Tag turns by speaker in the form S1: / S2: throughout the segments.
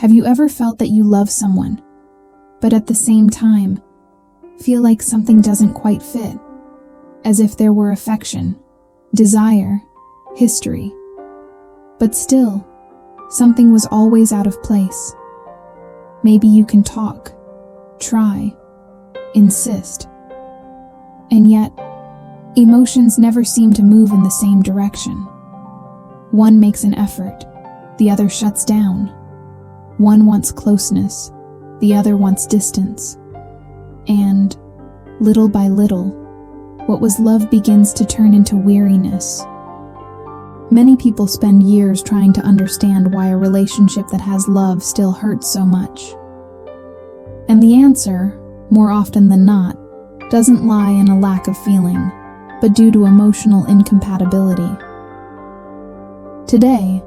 S1: Have you ever felt that you love someone, but at the same time, feel like something doesn't quite fit? As if there were affection, desire, history. But still, something was always out of place. Maybe you can talk, try, insist. And yet, emotions never seem to move in the same direction. One makes an effort, the other shuts down. One wants closeness, the other wants distance. And, little by little, what was love begins to turn into weariness. Many people spend years trying to understand why a relationship that has love still hurts so much. And the answer, more often than not, doesn't lie in a lack of feeling, but due to emotional incompatibility. Today,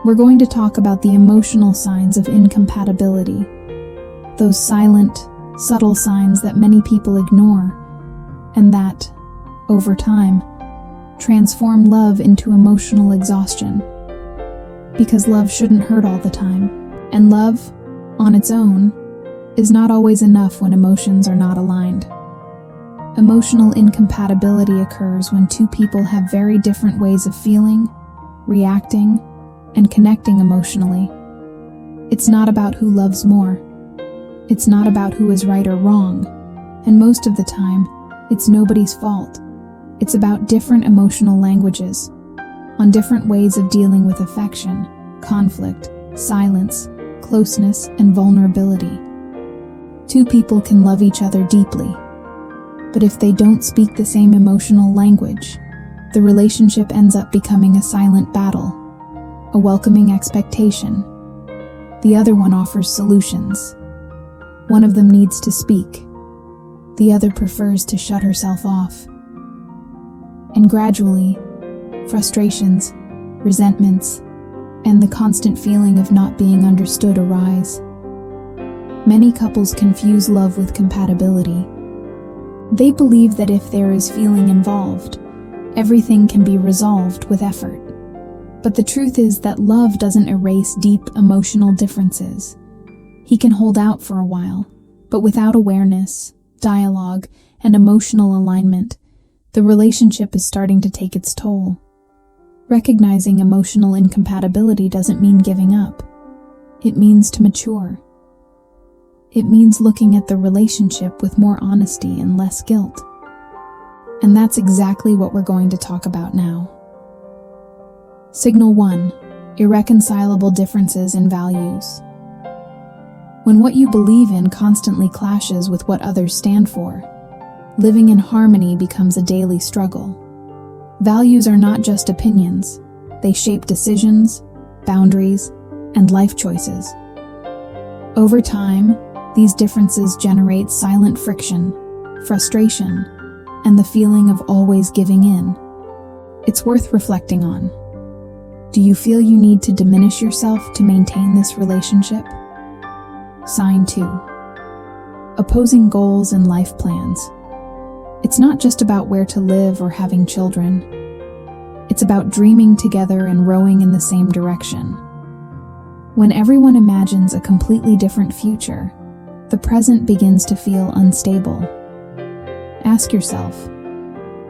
S1: we're going to talk about the emotional signs of incompatibility, those silent, subtle signs that many people ignore, and that, over time, transform love into emotional exhaustion. Because love shouldn't hurt all the time, and love, on its own, is not always enough when emotions are not aligned. Emotional incompatibility occurs when two people have very different ways of feeling, reacting, and connecting emotionally. It's not about who loves more. It's not about who is right or wrong, and most of the time, it's nobody's fault. It's about different emotional languages, on different ways of dealing with affection, conflict, silence, closeness, and vulnerability. Two people can love each other deeply, but if they don't speak the same emotional language, the relationship ends up becoming a silent battle, a welcoming expectation. The other one offers solutions. One of them needs to speak. The other prefers to shut herself off. And gradually, frustrations, resentments, and the constant feeling of not being understood arise. Many couples confuse love with compatibility. They believe that if there is feeling involved, everything can be resolved with effort. But the truth is that love doesn't erase deep emotional differences. He can hold out for a while, but without awareness, dialogue, and emotional alignment, the relationship is starting to take its toll. Recognizing emotional incompatibility doesn't mean giving up. It means to mature. It means looking at the relationship with more honesty and less guilt. And that's exactly what we're going to talk about now. Signal 1: irreconcilable differences in values. When what you believe in constantly clashes with what others stand for, living in harmony becomes a daily struggle. Values are not just opinions. They shape decisions, boundaries, and life choices. Over time, these differences generate silent friction, frustration, and the feeling of always giving in. It's worth reflecting on. Do you feel you need to diminish yourself to maintain this relationship? Sign 2: opposing goals and life plans. It's not just about where to live or having children. It's about dreaming together and rowing in the same direction. When everyone imagines a completely different future, the present begins to feel unstable. Ask yourself,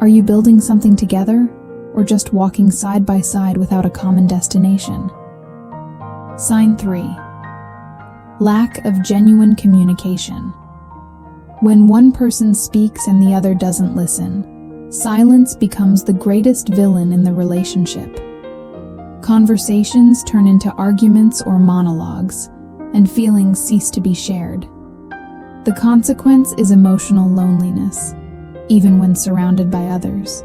S1: are you building something together or just walking side by side without a common destination? Sign 3: lack of genuine communication. When one person speaks and the other doesn't listen, silence becomes the greatest villain in the relationship. Conversations turn into arguments or monologues, and feelings cease to be shared. The consequence is emotional loneliness, even when surrounded by others.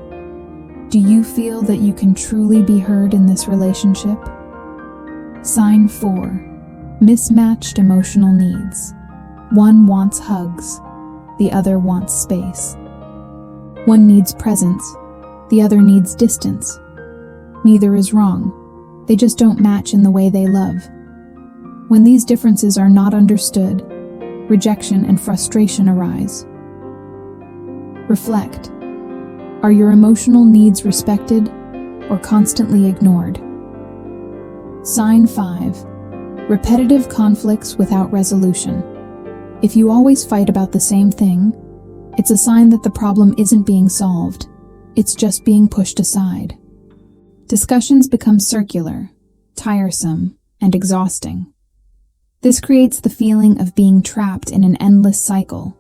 S1: Do you feel that you can truly be heard in this relationship? Sign 4: mismatched emotional needs. One wants hugs, the other wants space. One needs presence, the other needs distance. Neither is wrong, they just don't match in the way they love. When these differences are not understood, rejection and frustration arise. Reflect. Are your emotional needs respected or constantly ignored? Sign 5: Repetitive conflicts without resolution. If you always fight about the same thing, it's a sign that the problem isn't being solved. It's just being pushed aside. Discussions become circular, tiresome, and exhausting. This creates the feeling of being trapped in an endless cycle.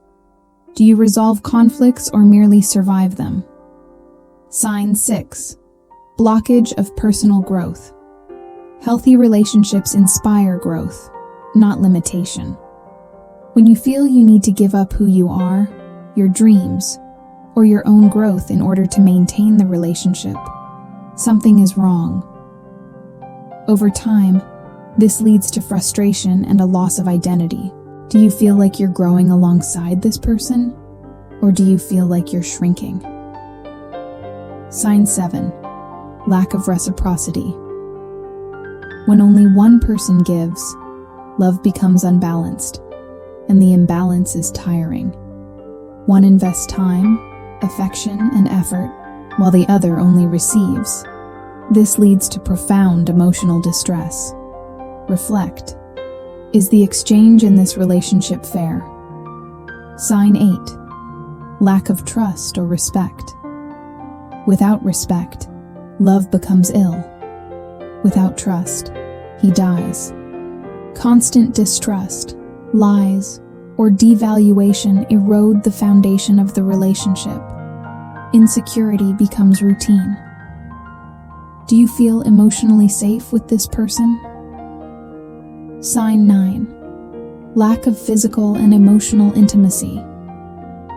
S1: Do you resolve conflicts or merely survive them? Sign 6. Blockage of personal growth. Healthy relationships inspire growth, not limitation. When you feel you need to give up who you are, your dreams, or your own growth in order to maintain the relationship, something is wrong. Over time, this leads to frustration and a loss of identity. Do you feel like you're growing alongside this person, or do you feel like you're shrinking? Sign 7. Lack of reciprocity. When only one person gives, love becomes unbalanced, and the imbalance is tiring. One invests time, affection, and effort, while the other only receives. This leads to profound emotional distress. Reflect. Is the exchange in this relationship fair? Sign 8. Lack of trust or respect. Without respect, love becomes ill. Without trust, he dies. Constant distrust, lies, or devaluation erode the foundation of the relationship. Insecurity becomes routine. Do you feel emotionally safe with this person? Sign 9. Lack of physical and emotional intimacy.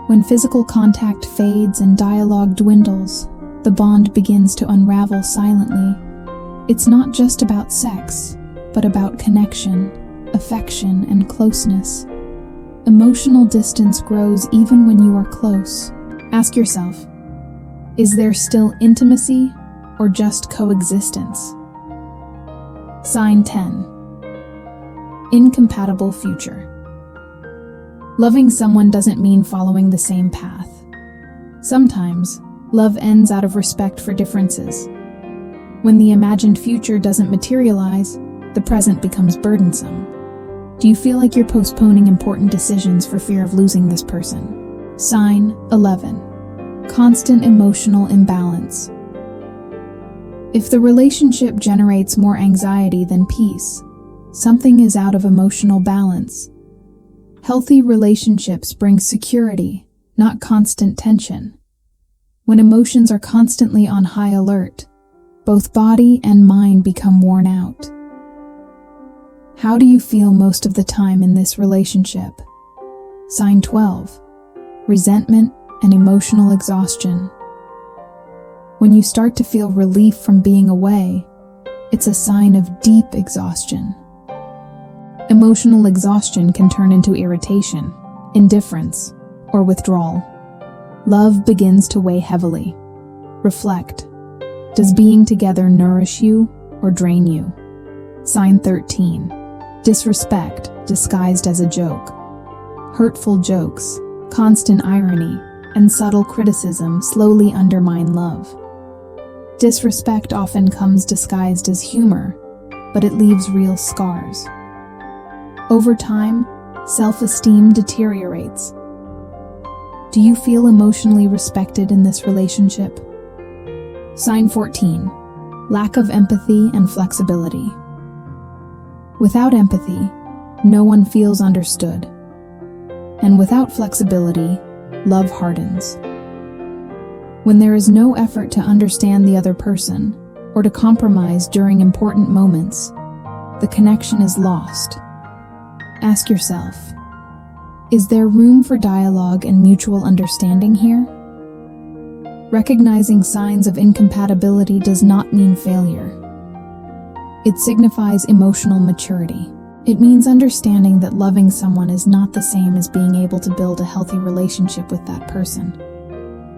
S1: When physical contact fades and dialogue dwindles, the bond begins to unravel silently. It's not just about sex, but about connection, affection, and closeness. Emotional distance grows even when you are close. Ask yourself, is there still intimacy or just coexistence? Sign 10. Incompatible future. Loving someone doesn't mean following the same path. Sometimes, love ends out of respect for differences. When the imagined future doesn't materialize, the present becomes burdensome. Do you feel like you're postponing important decisions for fear of losing this person? Sign 11. Constant emotional imbalance. If the relationship generates more anxiety than peace, something is out of emotional balance. Healthy relationships bring security, not constant tension. When emotions are constantly on high alert, both body and mind become worn out. How do you feel most of the time in this relationship? Sign 12. Resentment and emotional exhaustion. When you start to feel relief from being away, it's a sign of deep exhaustion. Emotional exhaustion can turn into irritation, indifference, or withdrawal. Love begins to weigh heavily. Reflect. Does being together nourish you or drain you? Sign 13. Disrespect disguised as a joke. Hurtful jokes, constant irony, and subtle criticism slowly undermine love. Disrespect often comes disguised as humor, but it leaves real scars. Over time, self-esteem deteriorates. Do you feel emotionally respected in this relationship? Sign 14. Lack of empathy and flexibility. Without empathy, no one feels understood. And without flexibility, love hardens. When there is no effort to understand the other person or to compromise during important moments, the connection is lost. Ask yourself, is there room for dialogue and mutual understanding here? Recognizing signs of incompatibility does not mean failure. It signifies emotional maturity. It means understanding that loving someone is not the same as being able to build a healthy relationship with that person.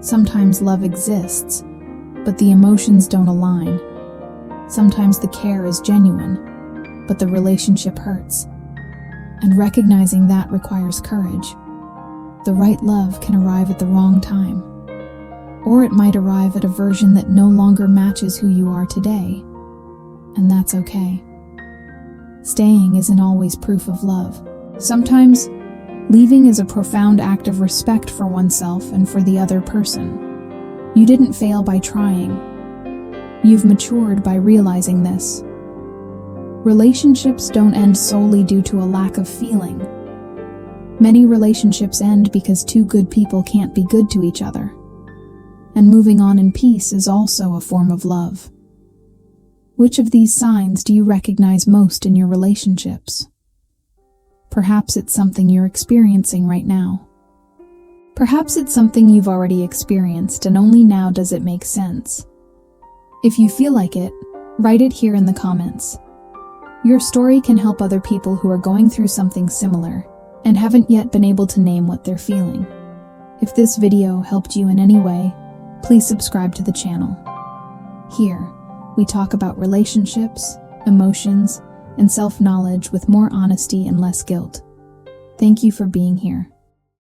S1: Sometimes love exists, but the emotions don't align. Sometimes the care is genuine, but the relationship hurts. And recognizing that requires courage. The right love can arrive at the wrong time. Or it might arrive at a version that no longer matches who you are today. And that's okay. staying isn't always proof of love. Sometimes, leaving is a profound act of respect for oneself and for the other person. You didn't fail by trying. You've matured by realizing this. Relationships don't end solely due to a lack of feeling. Many relationships end because two good people can't be good to each other. And moving on in peace is also a form of love. Which of these signs do you recognize most in your relationships? Perhaps it's something you're experiencing right now. Perhaps it's something you've already experienced and only now does it make sense. If you feel like it, write it here in the comments. Your story can help other people who are going through something similar and haven't yet been able to name what they're feeling. If this video helped you in any way, please subscribe to the channel. Here, we talk about relationships, emotions, and self-knowledge with more honesty and less guilt. Thank you for being here.